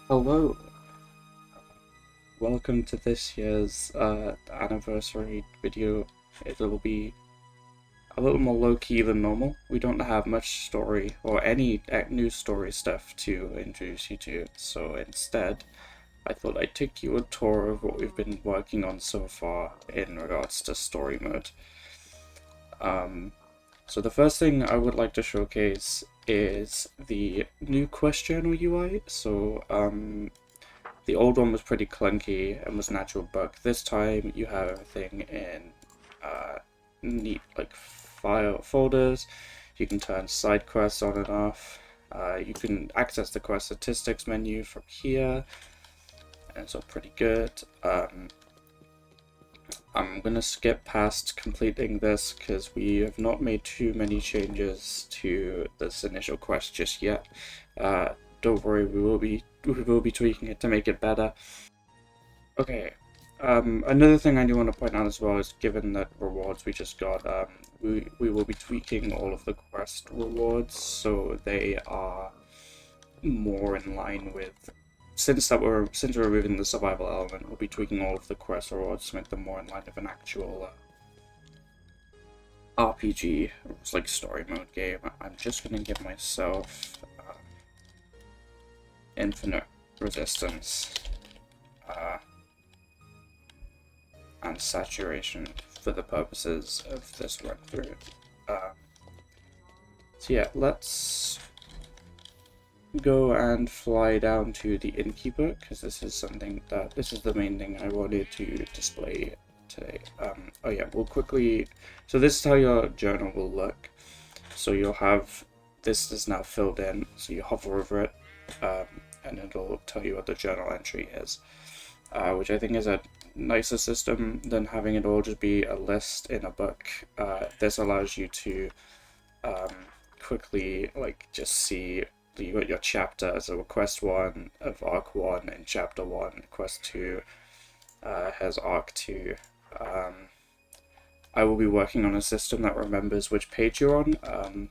Hello, welcome to this year's anniversary video. It will be a little more low-key than normal. We don't have much story or any new story stuff to introduce you to, so instead I thought I'd take you a tour of what we've been working on so far in regards to story mode. So the first thing I would like to showcase is the new quest journal UI. So the old one was pretty clunky and was natural bug. This time you have everything in neat like file folders. You can turn side quests on and off. You can access the quest statistics menu from here, and it's all pretty good. I'm gonna skip past completing this because we have not made too many changes to this initial quest just yet. Don't worry, we will be tweaking it to make it better. Okay. Another thing I do want to point out as well is, given that rewards we just got, we will be tweaking all of the quest rewards so they are more in line with. Since we're removing the survival element, we'll be tweaking all of the quest rewards to make them more in line with an actual RPG, like story mode game. I'm just gonna give myself infinite resistance and saturation for the purposes of this run through. So yeah, let's go and fly down to the innkeeper, because this is the main thing I wanted to display today. Oh yeah, we'll quickly, so this is how your journal will look. So you'll have, this is now filled in, so you hover over it, and it'll tell you what the journal entry is, which I think is a nicer system than having it all just be a list in a book. This allows you to quickly just see you got your chapter, so quest 1 of arc 1 and chapter 1, quest 2 has arc 2. I will be working on a system that remembers which page you're on,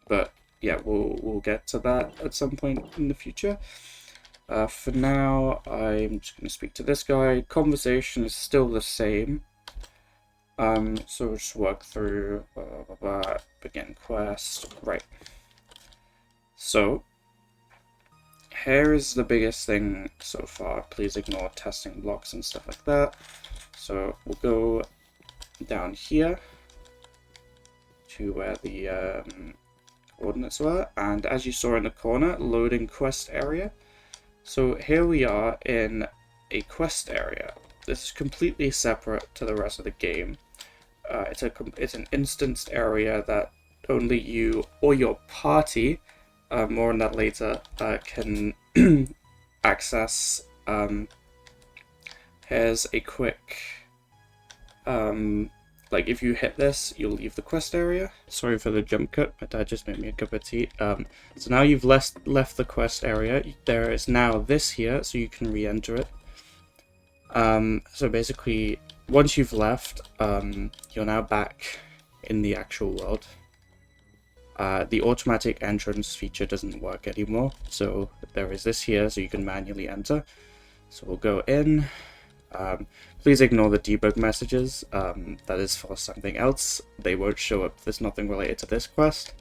but yeah, we'll get to that at some point in the future. For now, I'm just going to speak to this guy. Conversation is still the same, so we'll just work through begin quest. Right. So, here is the biggest thing so far. Please ignore testing blocks and stuff like that. So, we'll go down here to where the coordinates were, and as you saw in the corner, loading quest area. So, here we are in a quest area. This is completely separate to the rest of the game. It's an instanced area that only you or your party, more on that later, can access. Here's a quick, if you hit this, you'll leave the quest area. Sorry for the jump cut, my dad just made me a cup of tea. So now you've left the quest area, there is now this here, so you can re-enter it. So basically, once you've left, you're now back in the actual world. The automatic entrance feature doesn't work anymore, so there is this here, so you can manually enter. So we'll go in. Please ignore the debug messages. That is for something else. They won't show up. There's nothing related to this quest.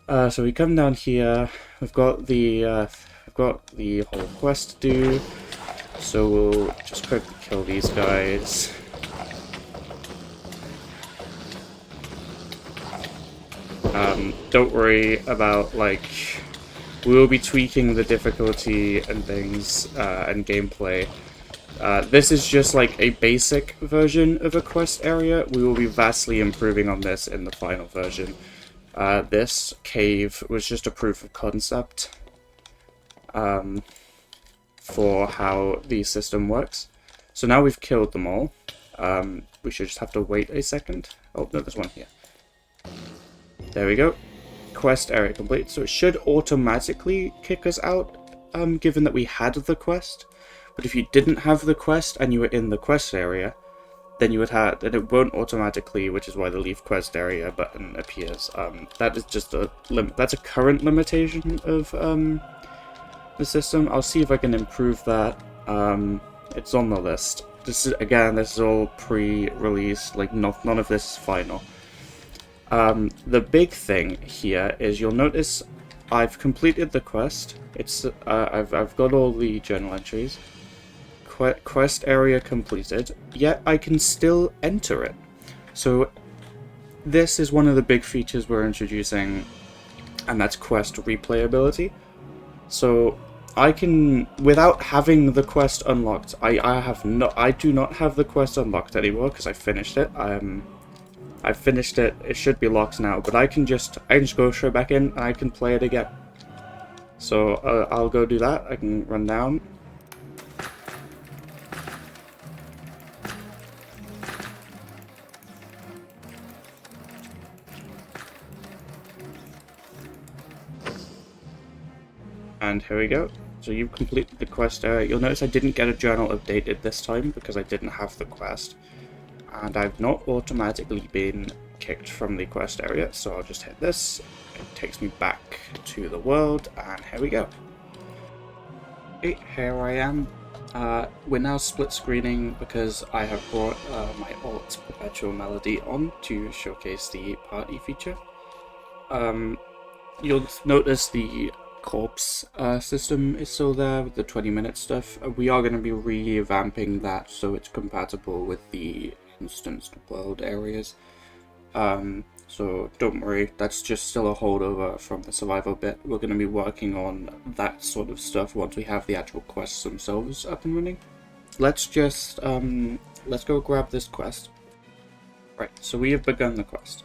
So we come down here. We've got the whole quest to do. So we'll just quickly kill these guys. Don't worry about, we will be tweaking the difficulty and things, and gameplay. This is just a basic version of a quest area. We will be vastly improving on this in the final version. This cave was just a proof of concept for how the system works. So now we've killed them all. We should just have to wait a second. Oh, no, there's one here. There we go. Quest area complete. So it should automatically kick us out, given that we had the quest. But if you didn't have the quest and you were in the quest area, then you would have, and it won't automatically, which is why the leave quest area button appears. That is just that's a current limitation of the system. I'll see if I can improve that. It's on the list. This is all pre-release, like none of this is final. The big thing here is you'll notice I've completed the quest. It's I've got all the journal entries. Quest area completed, yet I can still enter it. So this is one of the big features we're introducing, and that's quest replayability. So I can, without having the quest unlocked, I do not have the quest unlocked anymore because I finished it. I finished it. It should be locked now, but I can just go straight back in and I can play it again. So I'll go do that. I can run down. And here we go. So you've completed the quest area. You'll notice I didn't get a journal updated this time because I didn't have the quest. And I've not automatically been kicked from the quest area, so I'll just hit this. It takes me back to the world, and here we go. Okay, here I am. We're now split screening because I have brought my alt perpetual melody on to showcase the party feature. You'll notice the corpse system is still there with the 20-minute stuff. We are going to be revamping that so it's compatible with the instanced world areas. So don't worry, that's just still a holdover from the survival bit. We're going to be working on that sort of stuff once we have the actual quests themselves up and running. Let's just let's go grab this quest. Right, so we have begun the quest.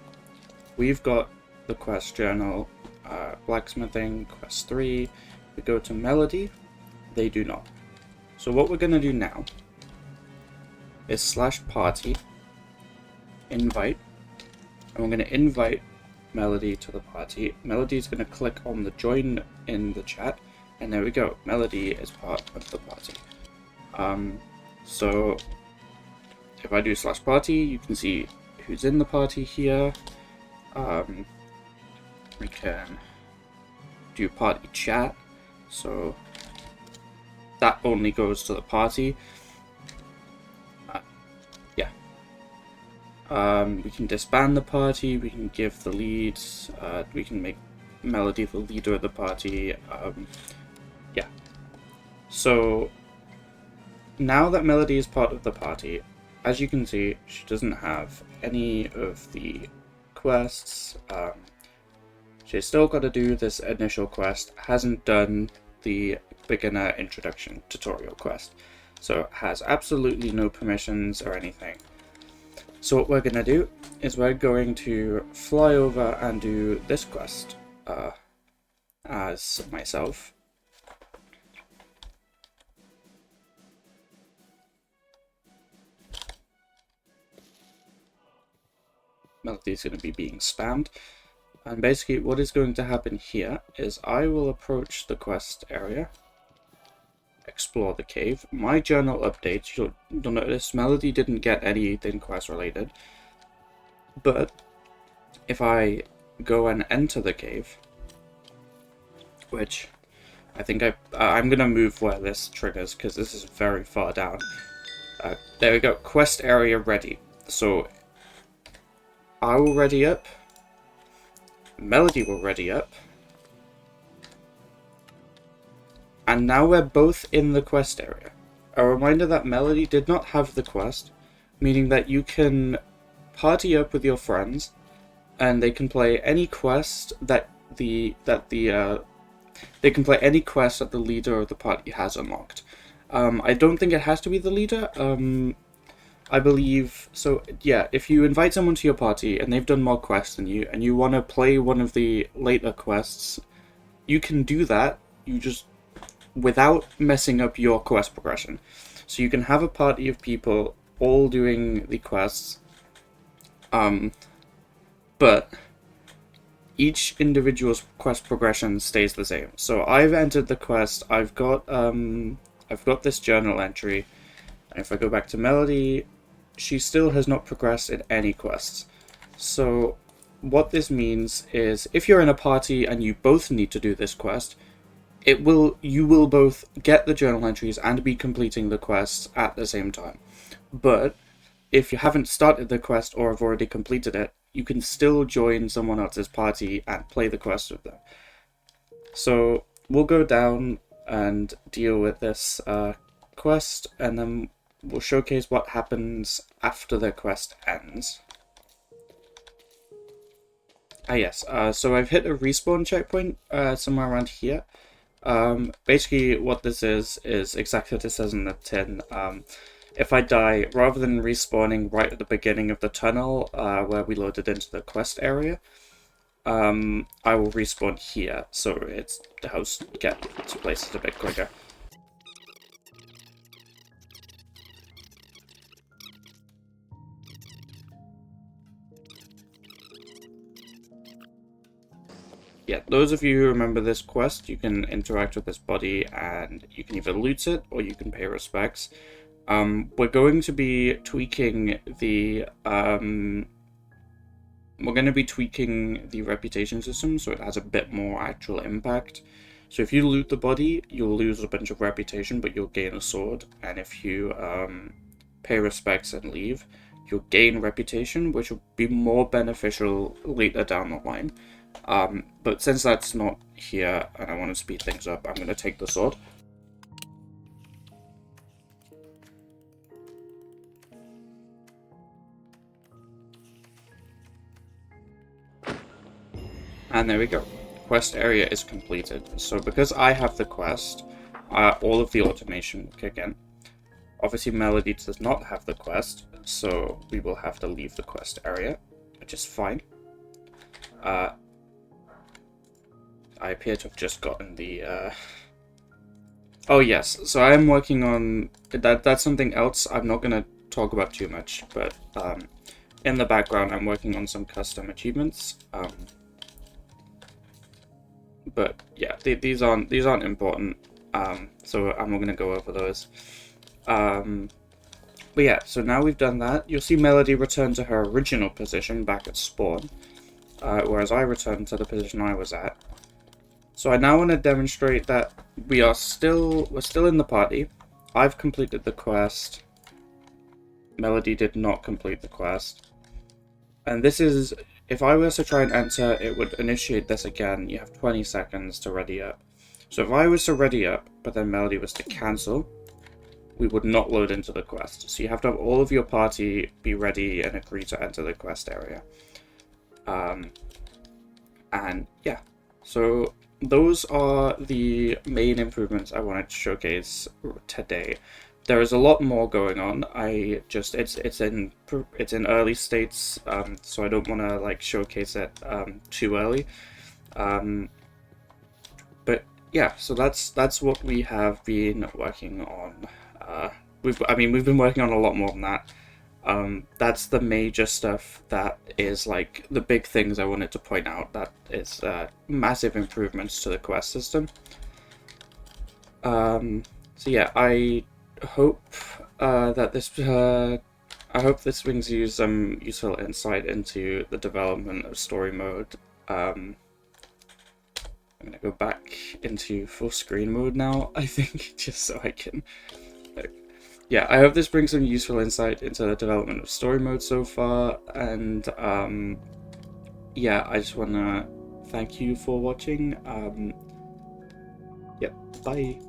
We've got the quest journal, blacksmithing, quest 3. We go to melody, they do not. So what we're going to do now is /party, invite, and we're going to invite Melody to the party. Melody's going to click on the join in the chat, and there we go. Melody is part of the party. So if I do /party, you can see who's in the party here. We can do party chat, so that only goes to the party. We can disband the party, we can give the leads, we can make Melody the leader of the party. Yeah. So now that Melody is part of the party, as you can see, she doesn't have any of the quests. She's still got to do this initial quest, hasn't done the beginner introduction tutorial quest, so has absolutely no permissions or anything. So what we're going to do is we're going to fly over and do this quest as myself. Melody is going to be being spammed. And basically what is going to happen here is I will approach the quest area, explore the cave. My journal updates, you'll notice Melody didn't get anything quest related, but if I go and enter the cave, which I think I'm gonna move where this triggers because this is very far down. There we go, quest area ready. So I will ready up, Melody will ready up, and now we're both in the quest area. A reminder that Melody did not have the quest, meaning that you can party up with your friends, and they can play any quest that they can play any quest that the leader of the party has unlocked. I don't think it has to be the leader. I believe so. Yeah, if you invite someone to your party and they've done more quests than you, and you want to play one of the later quests, you can do that. You just without messing up your quest progression. So you can have a party of people all doing the quests, but each individual's quest progression stays the same. So I've entered the quest, I've got this journal entry, and if I go back to Melody, she still has not progressed in any quests. So what this means is if you're in a party and you both need to do this quest, you will both get the journal entries and be completing the quests at the same time. But if you haven't started the quest or have already completed it, you can still join someone else's party and play the quest with them. So we'll go down and deal with this quest, and then we'll showcase what happens after the quest ends. Yes, so I've hit a respawn checkpoint somewhere around here. Basically what this is exactly what it says in the tin. If I die, rather than respawning right at the beginning of the tunnel where we loaded into the quest area, I will respawn here, so it helps get to places a bit quicker. Yeah, those of you who remember this quest, you can interact with this body and you can either loot it or you can pay respects. We're going to be tweaking the reputation system so it has a bit more actual impact. So if you loot the body, you'll lose a bunch of reputation, but you'll gain a sword. And if you pay respects and leave, you'll gain reputation, which will be more beneficial later down the line. But since that's not here and I want to speed things up, I'm going to take the sword. And there we go. Quest area is completed. So because I have the quest, all of the automation will kick in. Obviously Melody does not have the quest, so we will have to leave the quest area, which is fine. I appear to have just gotten the... Oh yes, so I am working on... That's something else I'm not going to talk about too much, but in the background I'm working on some custom achievements. But yeah, these aren't important, so I'm not going to go over those. But yeah, so now we've done that, you'll see Melody return to her original position back at spawn, whereas I returned to the position I was at. So I now want to demonstrate that we're still in the party. I've completed the quest. Melody did not complete the quest. And this is, if I was to try and enter, it would initiate this again. You have 20 seconds to ready up. So if I was to ready up, but then Melody was to cancel, we would not load into the quest. So you have to have all of your party be ready and agree to enter the quest area. And yeah, so those are the main improvements I wanted to showcase today. There is a lot more going on. It's in early states, so I don't want to like showcase it too early. But yeah, so that's what we have been working on. We've been working on a lot more than that. That's the major stuff that is like the big things I wanted to point out. That is massive improvements to the quest system. So yeah, I hope that I hope this brings you some useful insight into the development of story mode. I'm gonna go back into full screen mode now, I think, just so I can. Yeah, I hope this brings some useful insight into the development of story mode so far, and yeah, I just want to thank you for watching. Yep, bye.